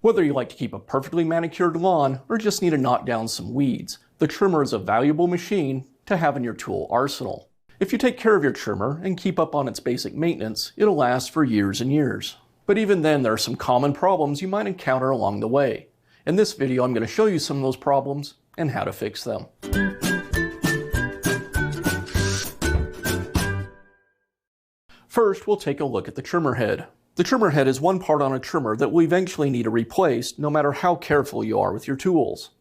Whether you like to keep a perfectly manicured lawn or just need to knock down some weeds, the trimmer is a valuable machine to have in your tool arsenal. If you take care of your trimmer and keep up on its basic maintenance, it'll last for years and years. But even then, there are some common problems you might encounter along the way. In this video, I'm going to show you some of those problems and how to fix them. First, we'll take a look at the trimmer head. The trimmer head is one part on a trimmer that will eventually need to replace no matter how careful you are with your tools.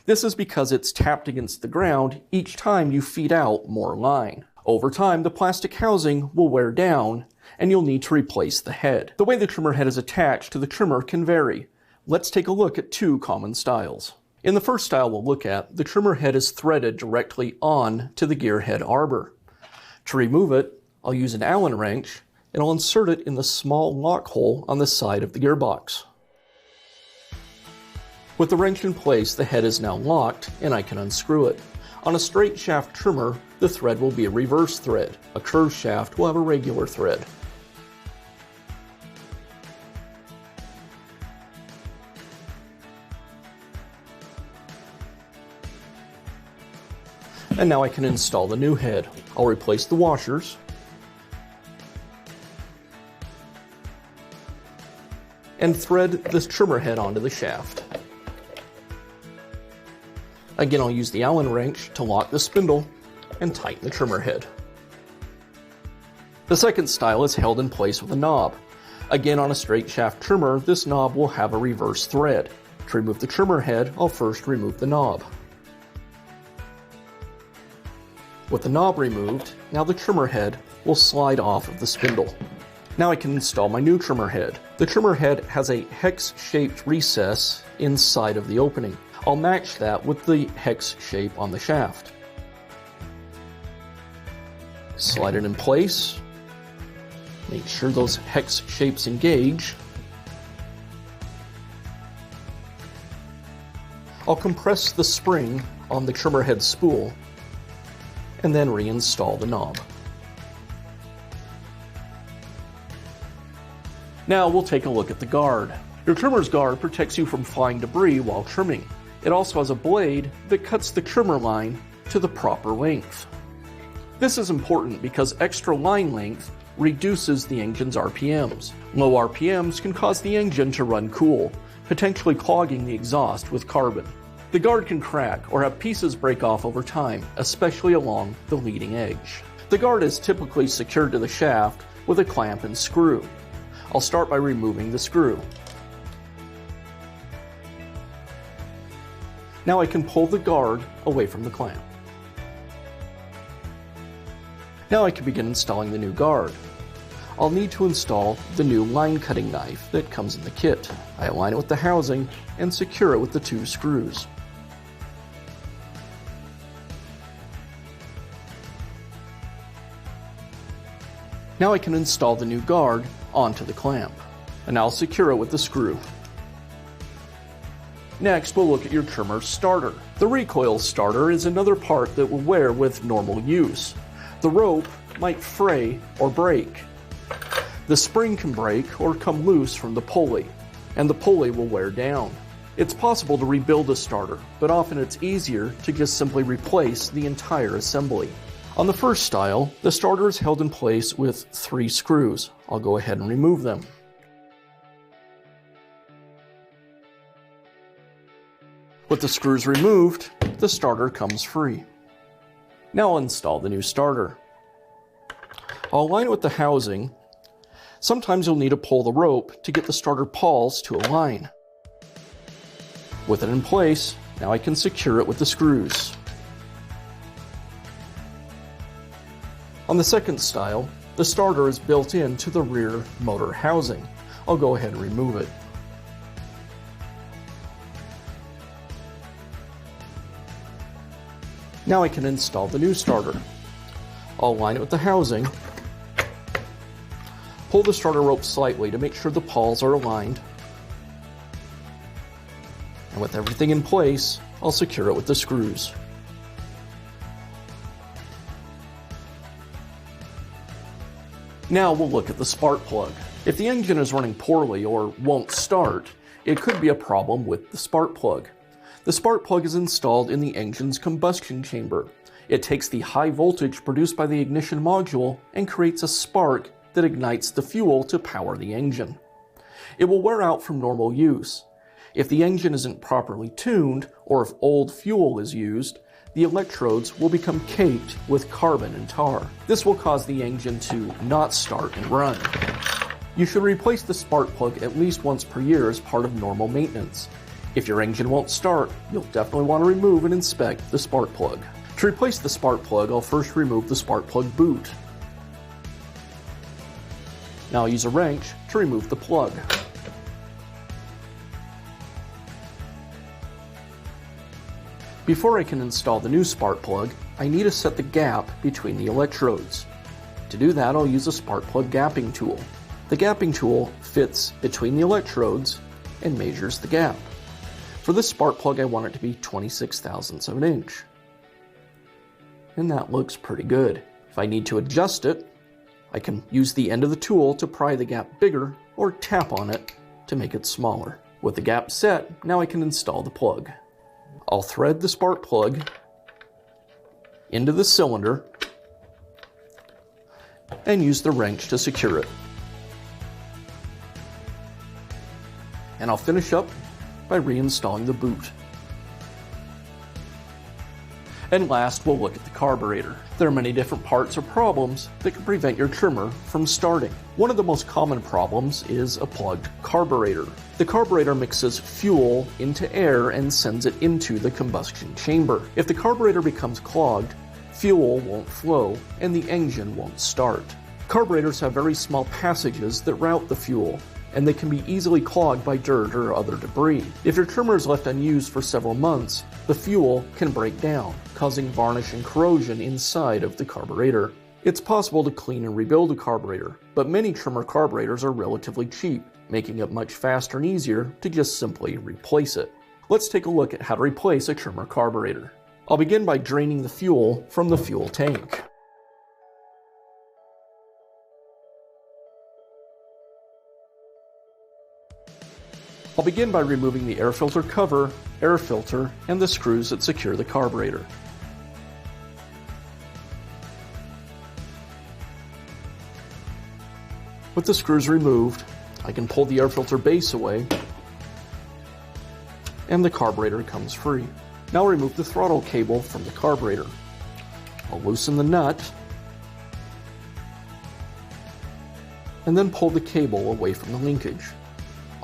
This is because it's tapped against the ground each time you feed out more line. Over time, the plastic housing will wear down and you'll need to replace the head. The way the trimmer head is attached to the trimmer can vary. Let's take a look at two common styles. In the first style we'll look at, the trimmer head is threaded directly on to the gear head arbor. To remove it, I'll use an Allen wrench and I'll insert it in the small lock hole on the side of the gearbox. With the wrench in place, the head is now locked and I can unscrew it. On a straight shaft trimmer, the thread will be a reverse thread. A curved shaft will have a regular thread. And now I can install the new head. I'll replace the washers. And thread this trimmer head onto the shaft. Again, I'll use the Allen wrench to lock the spindle and tighten the trimmer head. The second style is held in place with a knob. Again, on a straight shaft trimmer, this knob will have a reverse thread. To remove the trimmer head, I'll first remove the knob. With the knob removed, now the trimmer head will slide off of the spindle. Now I can install my new trimmer head. The trimmer head has a hex-shaped recess inside of the opening. I'll match that with the hex shape on the shaft. Slide it in place. Make sure those hex shapes engage. I'll compress the spring on the trimmer head spool and then reinstall the knob. Now we'll take a look at the guard. Your trimmer's guard protects you from flying debris while trimming. It also has a blade that cuts the trimmer line to the proper length. This is important because extra line length reduces the engine's RPMs. Low RPMs can cause the engine to run cool, potentially clogging the exhaust with carbon. The guard can crack or have pieces break off over time, especially along the leading edge. The guard is typically secured to the shaft with a clamp and screw. I'll start by removing the screw. Now I can pull the guard away from the clamp. Now I can begin installing the new guard. I'll need to install the new line cutting knife that comes in the kit. I align it with the housing and secure it with the two screws. Now I can install the new guard onto the clamp, and I'll secure it with the screw. Next, we'll look at your trimmer starter. The recoil starter is another part that will wear with normal use. The rope might fray or break. The spring can break or come loose from the pulley, and the pulley will wear down. It's possible to rebuild a starter, but often it's easier to just simply replace the entire assembly. On the first style, the starter is held in place with 3 screws. I'll go ahead and remove them. With the screws removed, the starter comes free. Now I'll install the new starter. I'll align it with the housing. Sometimes you'll need to pull the rope to get the starter pawls to align. With it in place, now I can secure it with the screws. On the second style, the starter is built into the rear motor housing. I'll go ahead and remove it. Now I can install the new starter. I'll align it with the housing, pull the starter rope slightly to make sure the pawls are aligned, and with everything in place, I'll secure it with the screws. Now we'll look at the spark plug. If the engine is running poorly or won't start, It could be a problem with the spark plug. The spark plug is installed in the engine's combustion chamber. It takes the high voltage produced by the ignition module and creates a spark that ignites the fuel to power the engine. It will wear out from normal use. If the engine isn't properly tuned, or if old fuel is used, the electrodes will become caked with carbon and tar. This will cause the engine to not start and run. You should replace the spark plug at least once per year as part of normal maintenance. If your engine won't start, you'll definitely want to remove and inspect the spark plug. To replace the spark plug, I'll first remove the spark plug boot. Now I'll use a wrench to remove the plug. Before I can install the new spark plug, I need to set the gap between the electrodes. To do that, I'll use a spark plug gapping tool. The gapping tool fits between the electrodes and measures the gap. For this spark plug, I want it to be 26 thousandths of an inch. And that looks pretty good. If I need to adjust it, I can use the end of the tool to pry the gap bigger or tap on it to make it smaller. With the gap set, now I can install the plug. I'll thread the spark plug into the cylinder and use the wrench to secure it. And I'll finish up by reinstalling the boot. And last, we'll look at the carburetor. There are many different parts or problems that can prevent your trimmer from starting. One of the most common problems is a plugged carburetor. The carburetor mixes fuel into air and sends it into the combustion chamber. If the carburetor becomes clogged, fuel won't flow and the engine won't start. Carburetors have very small passages that route the fuel, and they can be easily clogged by dirt or other debris. If your trimmer is left unused for several months, the fuel can break down, causing varnish and corrosion inside of the carburetor. It's possible to clean and rebuild a carburetor, but many trimmer carburetors are relatively cheap, making it much faster and easier to just simply replace it. Let's take a look at how to replace a trimmer carburetor. I'll begin by draining the fuel from the fuel tank. I'll begin by removing the air filter cover, air filter, and the screws that secure the carburetor. With the screws removed, I can pull the air filter base away, and the carburetor comes free. Now I'll remove the throttle cable from the carburetor. I'll loosen the nut, and then pull the cable away from the linkage.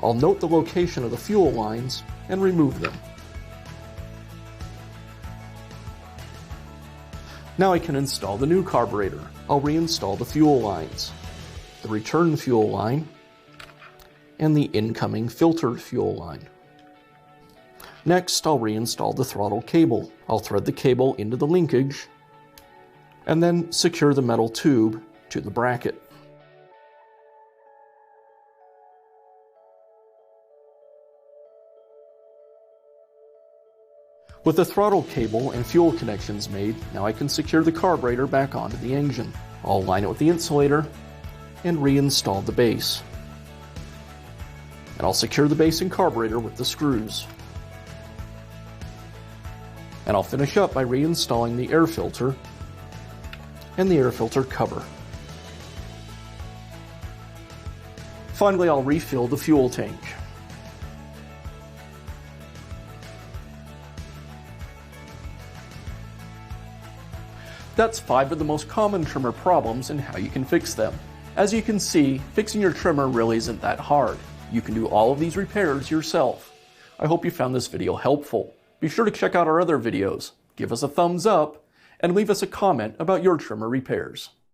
I'll note the location of the fuel lines and remove them. Now I can install the new carburetor. I'll reinstall the fuel lines, the return fuel line, and the incoming filtered fuel line. Next, I'll reinstall the throttle cable. I'll thread the cable into the linkage and then secure the metal tube to the bracket. With the throttle cable and fuel connections made, now I can secure the carburetor back onto the engine. I'll align it with the insulator and reinstall the base. And I'll secure the base and carburetor with the screws. And I'll finish up by reinstalling the air filter and the air filter cover. Finally, I'll refill the fuel tank. That's 5 of the most common trimmer problems and how you can fix them. As you can see, fixing your trimmer really isn't that hard. You can do all of these repairs yourself. I hope you found this video helpful. Be sure to check out our other videos, give us a thumbs up, and leave us a comment about your trimmer repairs.